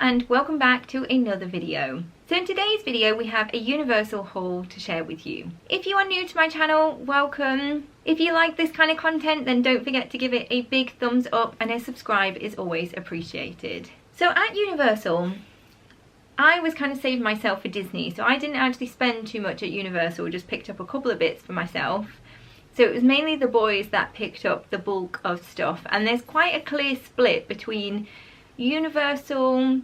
and welcome back to another video. So in today's video we have a Universal haul to share with you. If you are new to my channel, welcome. If you like this kind of content, then don't forget to give it a big thumbs up, and a subscribe is always appreciated. So at Universal, I was kind of saving myself for Disney, so I didn't actually spend too much at Universal, just picked up a couple of bits for myself. So it was mainly the boys that picked up the bulk of stuff, and there's quite a clear split between Universal,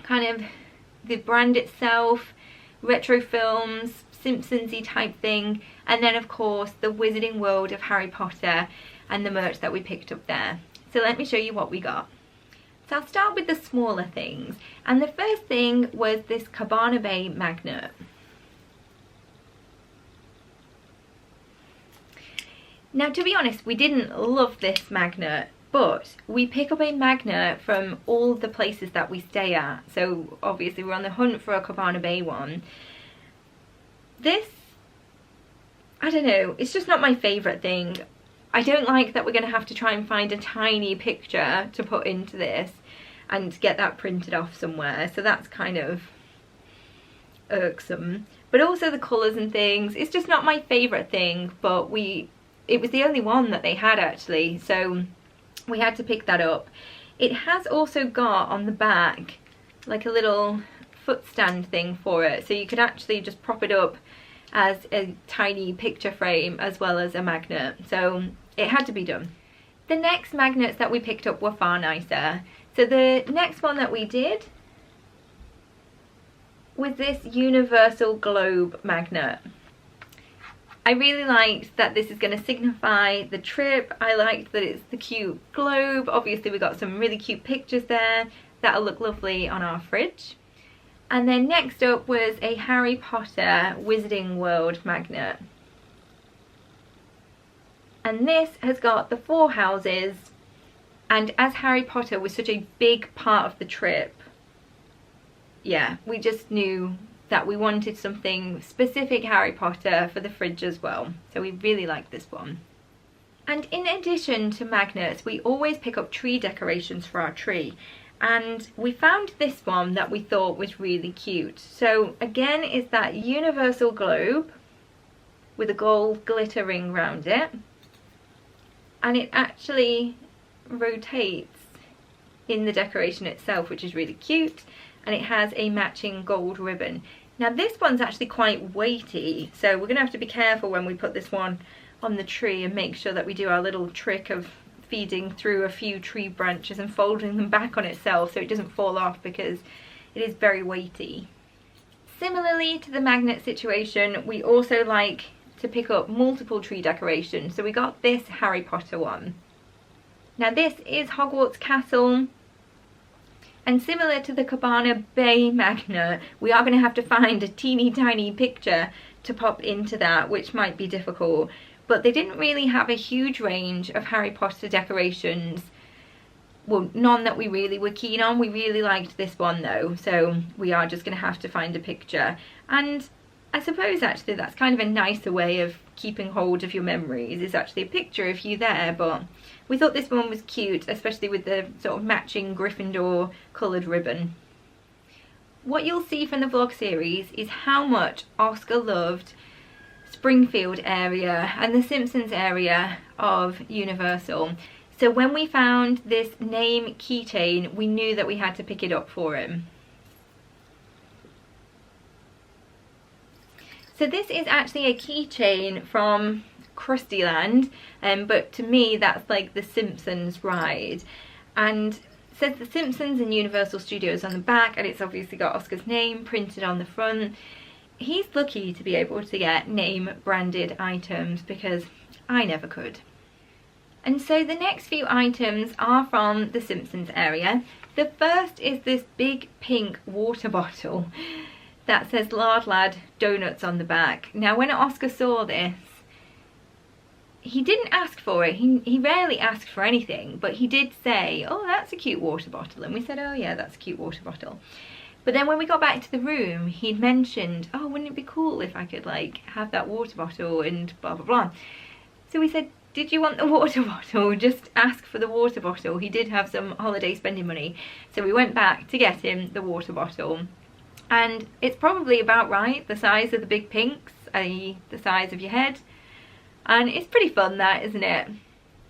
kind of the brand itself, retro films, Simpsons-y type thing, and then of course the Wizarding World of Harry Potter and the merch that we picked up there. So let me show you what we got. So I'll start with the smaller things, and the first thing was this Cabana Bay magnet. Now, to be honest, we didn't love this magnet, but we pick up a magnet from all the places that we stay at. So obviously we're on the hunt for a Cabana Bay one. This, I don't know, it's just not my favourite thing. I don't like that we're going to have to try and find a tiny picture to put into this and get that printed off somewhere. So that's kind of irksome. But also the colours and things, it's just not my favourite thing, but it was the only one that they had actually, so we had to pick that up. It has also got on the back like a little foot stand thing for it, so you could actually just prop it up as a tiny picture frame as well as a magnet, so it had to be done. The next magnets that we picked up were far nicer. So the next one that we did was this Universal Globe magnet. I really liked that this is going to signify the trip. I liked that it's the cute globe. Obviously we got some really cute pictures there that'll look lovely on our fridge. And then next up was a Harry Potter Wizarding World magnet. And this has got the 4 houses, and as Harry Potter was such a big part of the trip, yeah, we just knew that we wanted something specific Harry Potter for the fridge as well. So we really liked this one. And in addition to magnets, we always pick up tree decorations for our tree. And we found this one that we thought was really cute. So again, it's that Universal globe with a gold glitter ring around it. And it actually rotates in the decoration itself, which is really cute. And it has a matching gold ribbon. Now this one's actually quite weighty, so we're going to have to be careful when we put this one on the tree and make sure that we do our little trick of feeding through a few tree branches and folding them back on itself so it doesn't fall off, because it is very weighty. Similarly to the magnet situation, we also like to pick up multiple tree decorations, so we got this Harry Potter one. Now this is Hogwarts Castle. And similar to the Cabana Bay magnet, we are going to have to find a teeny tiny picture to pop into that, which might be difficult. But they didn't really have a huge range of Harry Potter decorations. Well, none that we really were keen on. We really liked this one though, so we are just going to have to find a picture. And I suppose actually that's kind of a nicer way of keeping hold of your memories, is actually a picture of you there. But we thought this one was cute, especially with the sort of matching Gryffindor coloured ribbon. What you'll see from the vlog series is how much Oscar loved Springfield area and the Simpsons area of Universal. So when we found this name keychain, we knew that we had to pick it up for him. So this is actually a keychain from Krusty Land, but to me that's like the Simpsons ride, and it says the Simpsons and Universal Studios on the back, and it's obviously got Oscar's name printed on the front. He's lucky to be able to get name branded items, because I never could. And so the next few items are from the Simpsons area. The first is this big pink water bottle that says Lard Lad Donuts on the back. Now when Oscar saw this, he didn't ask for it. He rarely asked for anything, but he did say, oh, that's a cute water bottle. And we said, oh yeah, that's a cute water bottle. But then when we got back to the room, he'd mentioned, oh, wouldn't it be cool if I could like have that water bottle and blah, blah, blah. So we said, did you want the water bottle? Just ask for the water bottle. He did have some holiday spending money, so we went back to get him the water bottle. And it's probably about right, the size of the big pinks, i.e. the size of your head. And it's pretty fun, that, isn't it?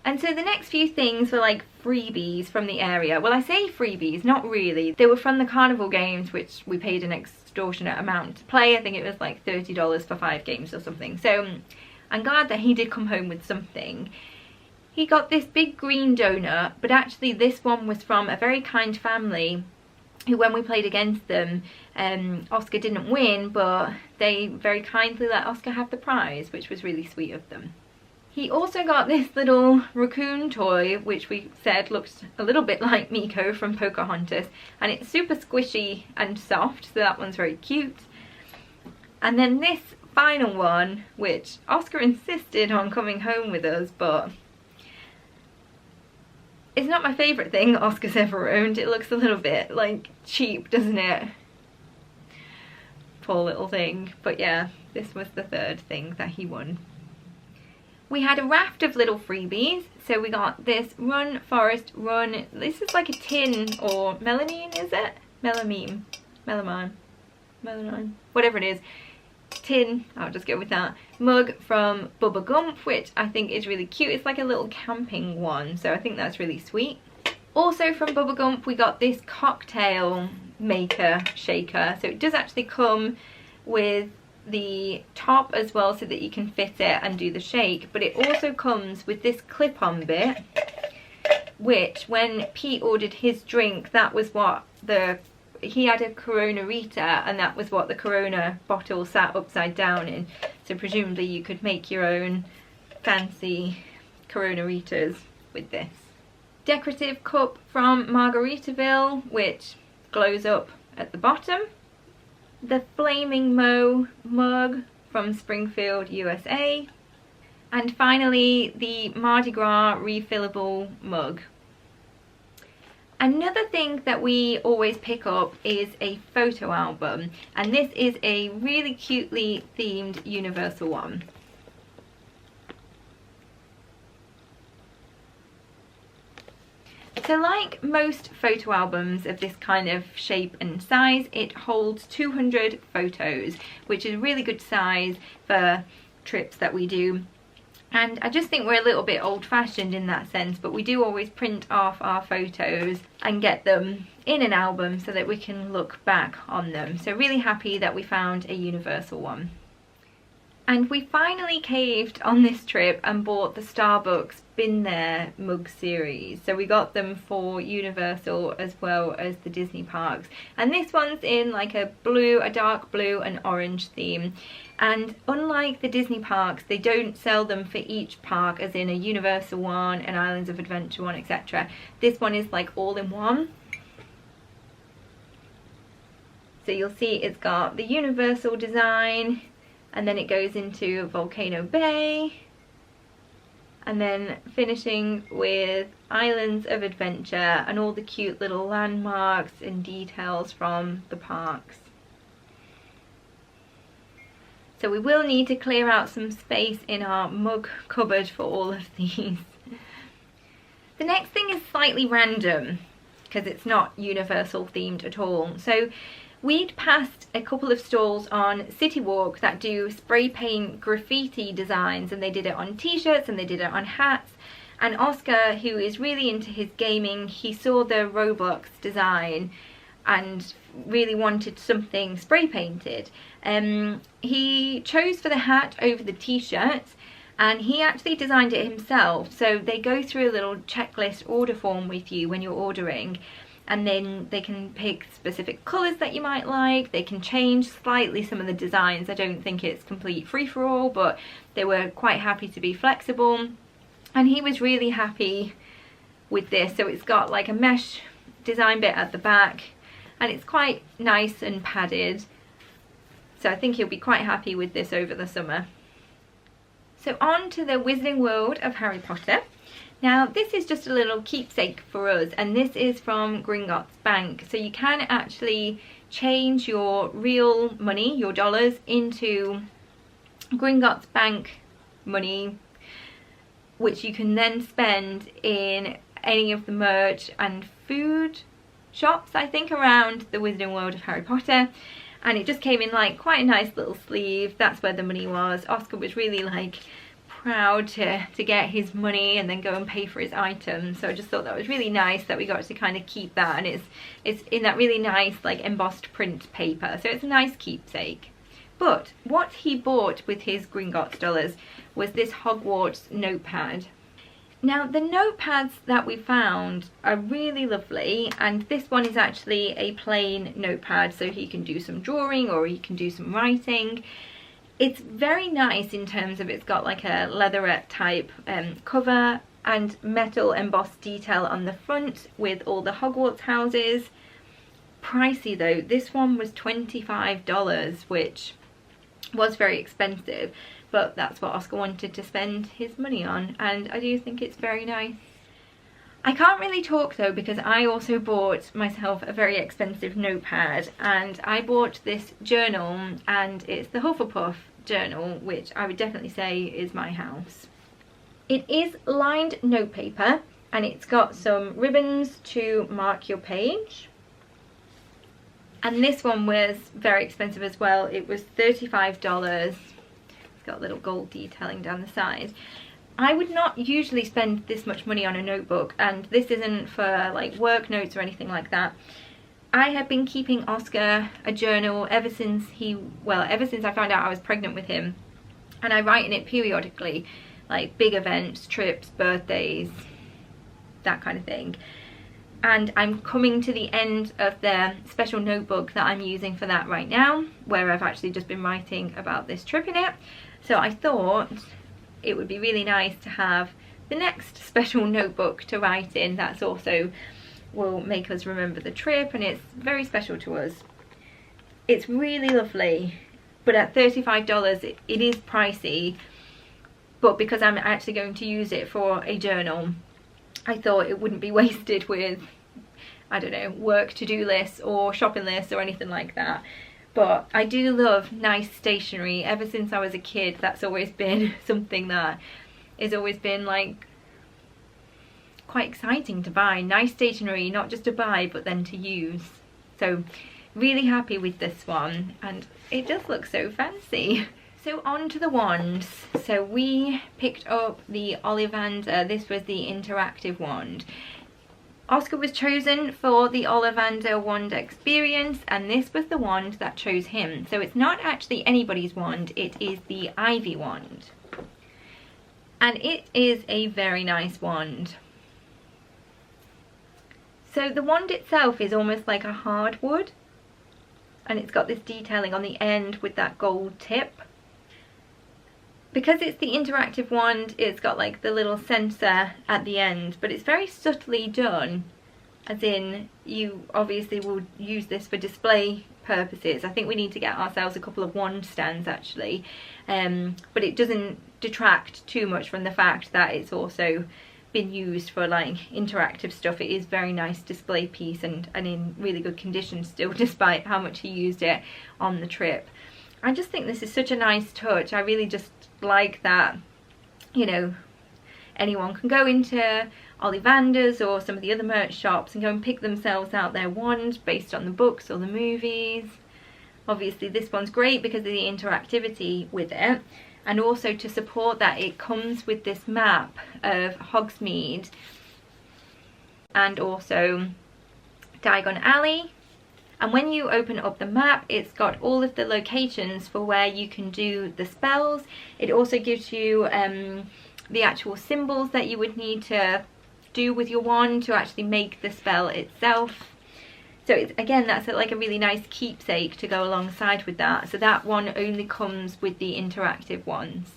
And so the next few things were like freebies from the area. Well, I say freebies, not really. They were from the carnival games, which we paid an extortionate amount to play. I think it was like $30 for 5 games or something. So I'm glad that he did come home with something. He got this big green donut, but actually this one was from a very kind family who, when we played against them, Oscar didn't win, but they very kindly let Oscar have the prize, which was really sweet of them. He also got this little raccoon toy, which we said looks a little bit like Miko from Pocahontas, and it's super squishy and soft, so that one's very cute. And then this final one, which Oscar insisted on coming home with us, but it's not my favourite thing Oscar's ever owned. It looks a little bit like cheap, doesn't it? Poor little thing. But yeah, this was the third thing that he won. We had a raft of little freebies. So we got this Run Forest Run. This is like a tin, or melamine, is it? Melamine. Melamine. Whatever it is. Tin, I'll just go with that, mug from Bubba Gump, which I think is really cute. It's like a little camping one, so I think that's really sweet. Also from Bubba Gump we got this cocktail maker shaker, so it does actually come with the top as well so that you can fit it and do the shake, but it also comes with this clip-on bit, which when Pete ordered his drink, that was what he had a Coronarita, and that was what the Corona bottle sat upside down in. So presumably you could make your own fancy Coronaritas with this. Decorative cup from Margaritaville, which glows up at the bottom. The Flaming Mo mug from Springfield, USA. And finally the Mardi Gras refillable mug. Another thing that we always pick up is a photo album, and this is a really cutely themed Universal one. So like most photo albums of this kind of shape and size, it holds 200 photos, which is a really good size for trips that we do. And I just think we're a little bit old-fashioned in that sense, but we do always print off our photos and get them in an album so that we can look back on them. So really happy that we found a Universal one. And we finally caved on this trip and bought the Starbucks Been There mug series. So we got them for Universal as well as the Disney parks. And this one's in like a dark blue and orange theme. And unlike the Disney parks, they don't sell them for each park, as in a Universal one, an Islands of Adventure one, etc. This one is like all in one. So you'll see it's got the Universal design, and then it goes into Volcano Bay, and then finishing with Islands of Adventure and all the cute little landmarks and details from the parks. So we will need to clear out some space in our mug cupboard for all of these. The next thing is slightly random because it's not Universal themed at all. So we'd passed a couple of stalls on City Walk that do spray paint graffiti designs, and they did it on t-shirts and they did it on hats. And Oscar, who is really into his gaming, he saw the Roblox design and really wanted something spray painted. He chose for the hat over the t-shirts, and he actually designed it himself. So they go through a little checklist order form with you when you're ordering, and then they can pick specific colours that you might like. They can change slightly some of the designs. I don't think it's complete free-for-all, but they were quite happy to be flexible. And he was really happy with this. So it's got like a mesh design bit at the back, and it's quite nice and padded. So I think he'll be quite happy with this over the summer. So on to the Wizarding World of Harry Potter. Now this is just a little keepsake for us, and this is from Gringotts Bank. So you can actually change your real money, your dollars, into Gringotts Bank money which you can then spend in any of the merch and food shops, I think, around the Wizarding World of Harry Potter. And it just came in like quite a nice little sleeve. That's where the money was. Oscar was really like proud to get his money and then go and pay for his items, so I just thought that was really nice that we got to kind of keep that, and it's in that really nice like embossed print paper, so it's a nice keepsake. But what he bought with his Gringotts dollars was this Hogwarts notepad. Now the notepads that we found are really lovely, and this one is actually a plain notepad, so he can do some drawing or he can do some writing. It's very nice in terms of it's got like a leatherette type cover and metal embossed detail on the front with all the Hogwarts houses. Pricey though, this one was $25, which was very expensive, but that's what Oscar wanted to spend his money on, and I do think it's very nice. I can't really talk though because I also bought myself a very expensive notepad, and I bought this journal, and it's the Hufflepuff journal, which I would definitely say is my house. It is lined notepaper and it's got some ribbons to mark your page. And this one was very expensive as well. It was $35. It's got a little gold detailing down the side. I would not usually spend this much money on a notebook, and this isn't for like work notes or anything like that. I have been keeping Oscar a journal ever since I found out I was pregnant with him, and I write in it periodically, like big events, trips, birthdays, that kind of thing. And I'm coming to the end of the special notebook that I'm using for that right now, where I've actually just been writing about this trip in it. So I thought it would be really nice to have the next special notebook to write in that's also will make us remember the trip, and it's very special to us. It's really lovely, but at $35 it is pricey, but because I'm actually going to use it for a journal, I thought it wouldn't be wasted with, I don't know, work to-do lists or shopping lists or anything like that. But I do love nice stationery. Ever since I was a kid, that's always been something that has always been like quite exciting to buy. Nice stationery, not just to buy but then to use. So really happy with this one, and it just looks so fancy. So on to the wands. So we picked up the Ollivander. This was the interactive wand. Oscar was chosen for the Ollivander wand experience, and this was the wand that chose him. So it's not actually anybody's wand, it is the Ivy wand. And it is a very nice wand. So the wand itself is almost like a hardwood, and it's got this detailing on the end with that gold tip. Because it's the interactive wand, it's got like the little sensor at the end, but it's very subtly done, as in you obviously will use this for display purposes. I think we need to get ourselves a couple of wand stands actually, but it doesn't detract too much from the fact that it's also been used for like interactive stuff. It is very nice display piece, and in really good condition still, despite how much he used it on the trip. I just think this is such a nice touch. I really just like that, you know, anyone can go into Ollivander's or some of the other merch shops and go and pick themselves out their wand based on the books or the movies. Obviously this one's great because of the interactivity with it, and also to support that it comes with this map of Hogsmeade and also Diagon Alley. And when you open up the map, it's got all of the locations for where you can do the spells. It also gives you the actual symbols that you would need to do with your wand to actually make the spell itself. So it's, again, that's like a really nice keepsake to go alongside with that. So that one only comes with the interactive ones.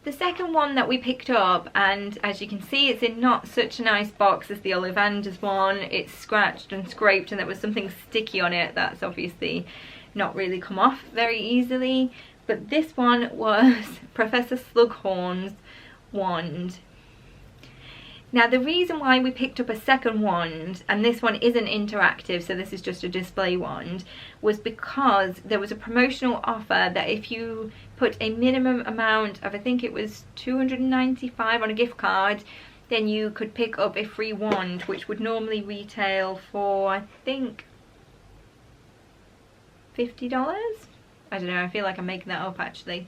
The second one that we picked up, and as you can see, it's in not such a nice box as the Ollivander's one. It's scratched and scraped, and there was something sticky on it that's obviously not really come off very easily. But this one was Professor Slughorn's wand. Now the reason why we picked up a second wand, and this one isn't interactive, so this is just a display wand, was because there was a promotional offer that if you put a minimum amount of, I think it was $295 on a gift card, then you could pick up a free wand, which would normally retail for, I think, $50? I don't know, I feel like I'm making that up actually.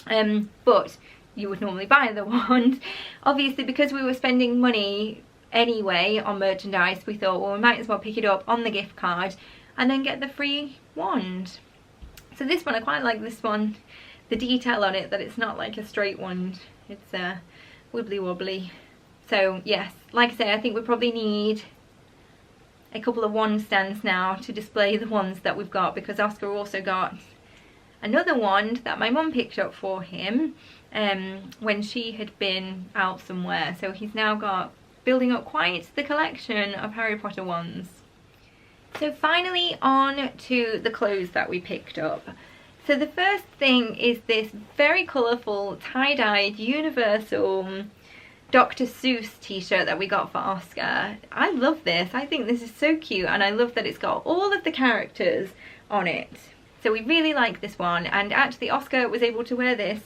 But you would normally buy the wand. Obviously, because we were spending money anyway on merchandise, we thought, well, we might as well pick it up on the gift card and then get the free wand. So this one, I quite like this one. The detail on it, that it's not like a straight wand, it's wibbly wobbly. So yes, like I say, I think we probably need a couple of wand stands now to display the wands that we've got, because Oscar also got another wand that my mum picked up for him when she had been out somewhere. So he's now got, building up quite the collection of Harry Potter wands. So finally on to the clothes that we picked up. So the first thing is this very colourful tie-dyed Universal Dr. Seuss t-shirt that we got for Oscar. I love this. I think this is so cute, and I love that it's got all of the characters on it. So we really like this one, and actually Oscar was able to wear this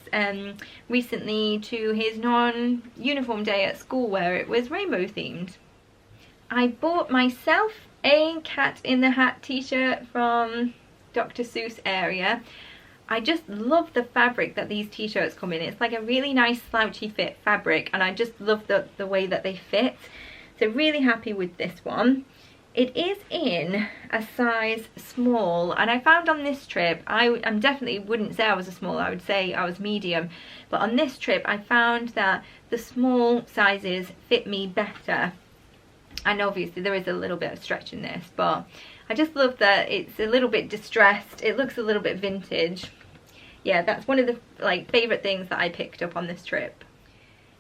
recently to his non-uniform day at school where it was rainbow themed. I bought myself a Cat in the Hat t-shirt from Dr. Seuss area. I just love the fabric that these t-shirts come in. It's like a really nice slouchy fit fabric, and I just love the way that they fit. So really happy with this one. It is in a size small, and I found on this trip, I definitely wouldn't say I was a small, I would say I was medium. But on this trip I found that the small sizes fit me better. And obviously there is a little bit of stretch in this, but I just love that it's a little bit distressed. It looks a little bit vintage. Yeah, that's one of the favourite things that I picked up on this trip.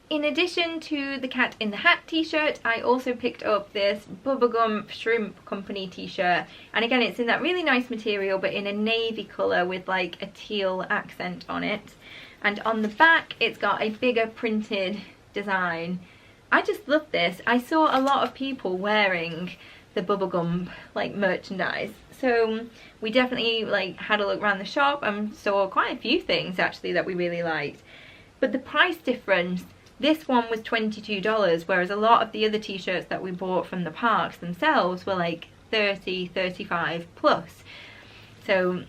In addition to the Cat in the Hat t-shirt, I also picked up this Bubblegum Shrimp Company t-shirt. And again, it's in that really nice material, but in a navy colour with like a teal accent on it. And on the back, it's got a bigger printed design. I just love this. I saw a lot of people wearing the bubblegum merchandise, so we definitely had a look around the shop and saw quite a few things actually that we really liked. But the price difference, this one was $22, whereas a lot of the other t-shirts that we bought from the parks themselves were like $30, $35 plus. So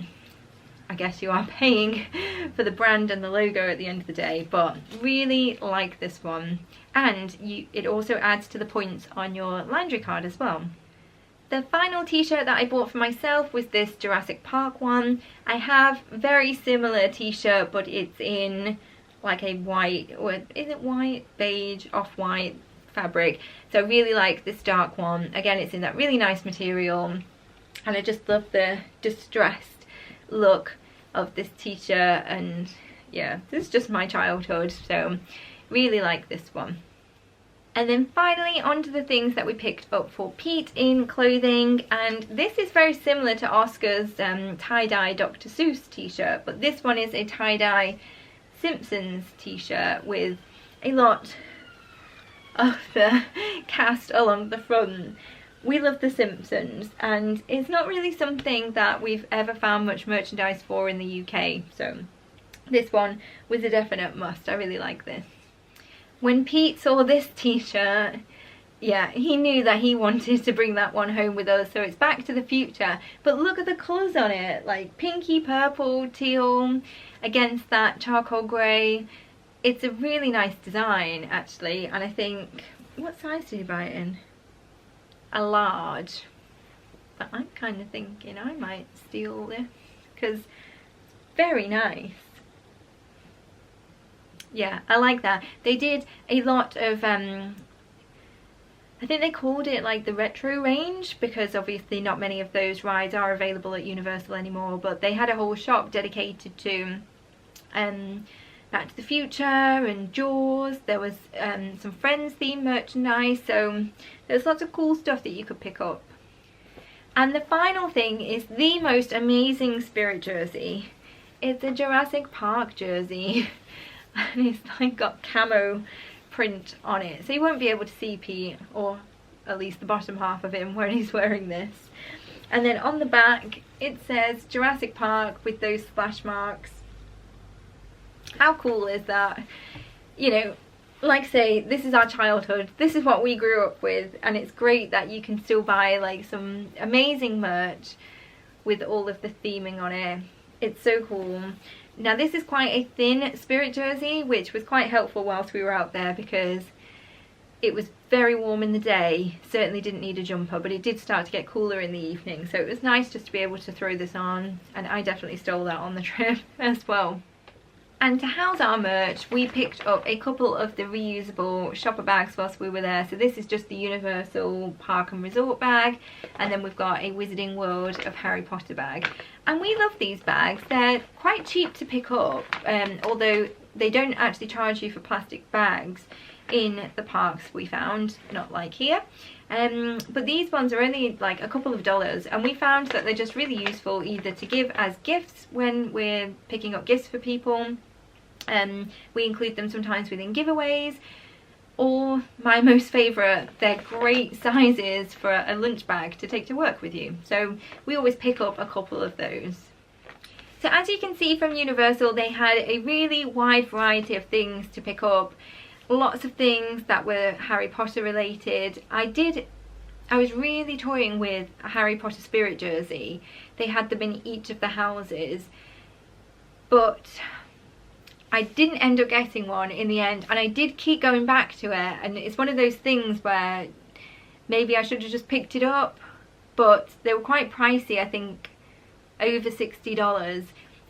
I guess you are paying for the brand and the logo at the end of the day, but really like this one. And it also adds to the points on your Landry card as well. The final t-shirt that I bought for myself was this Jurassic Park one. I have very similar t-shirt, but it's in like a white, or is it white, beige, off-white fabric. So I really like this dark one. Again, it's in that really nice material, and I just love the distressed look of this t-shirt. And yeah, this is just my childhood, so really like this one. And then finally onto the things that we picked up for Pete in clothing, and this is very similar to Oscar's tie-dye Dr. Seuss t-shirt, but this one is a tie-dye Simpsons t-shirt with a lot of the cast along the front. We love the Simpsons, and it's not really something that we've ever found much merchandise for in the UK, so this one was a definite must. I really like this. When Pete saw this t-shirt, yeah, he knew that he wanted to bring that one home with us. So it's Back to the Future, but look at the colours on it, like pinky, purple, teal against that charcoal grey. It's a really nice design actually, and I think, what size did you buy it in? A large. But I'm kind of thinking I might steal this because it's very nice. Yeah, I like that. They did a lot of, I think they called it like the retro range, because obviously not many of those rides are available at Universal anymore, but they had a whole shop dedicated to Back to the Future and Jaws. There was some Friends themed merchandise, so there's lots of cool stuff that you could pick up. And the final thing is the most amazing Spirit jersey. It's a Jurassic Park jersey. And it's like got camo print on it, so you won't be able to see Pete, or at least the bottom half of him, when he's wearing this. And then on the back it says Jurassic Park with those splash marks. How cool is that? You know, like I say, this is our childhood, this is what we grew up with, and it's great that you can still buy like some amazing merch with all of the theming on it. It's so cool. Now this is quite a thin Spirit jersey, which was quite helpful whilst we were out there because it was very warm in the day. Certainly didn't need a jumper, but it did start to get cooler in the evening, so it was nice just to be able to throw this on, and I definitely stole that on the trip as well. And to house our merch, we picked up a couple of the reusable shopper bags whilst we were there. So this is just the Universal Park and Resort bag, and then we've got a Wizarding World of Harry Potter bag. And we love these bags. They're quite cheap to pick up, although they don't actually charge you for plastic bags in the parks we found, not like here. But these ones are only like a couple of dollars, and we found that they're just really useful either to give as gifts when we're picking up gifts for people. We include them sometimes within giveaways, or my most favourite, they're great sizes for a lunch bag to take to work with you. So we always pick up a couple of those. So as you can see from Universal, they had a really wide variety of things to pick up. Lots of things that were Harry Potter related. I was really toying with a Harry Potter Spirit jersey. They had them in each of the houses, but I didn't end up getting one in the end, and I did keep going back to it, and it's one of those things where maybe I should have just picked it up, but they were quite pricey, I think over $60,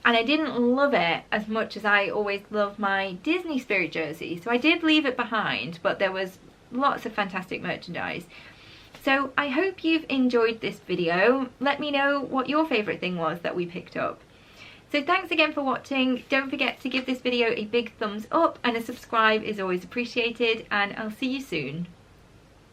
and I didn't love it as much as I always love my Disney Spirit jersey, so I did leave it behind, but there was lots of fantastic merchandise. So I hope you've enjoyed this video. Let me know what your favourite thing was that we picked up. So thanks again for watching. Don't forget to give this video a big thumbs up, and a subscribe is always appreciated, and I'll see you soon.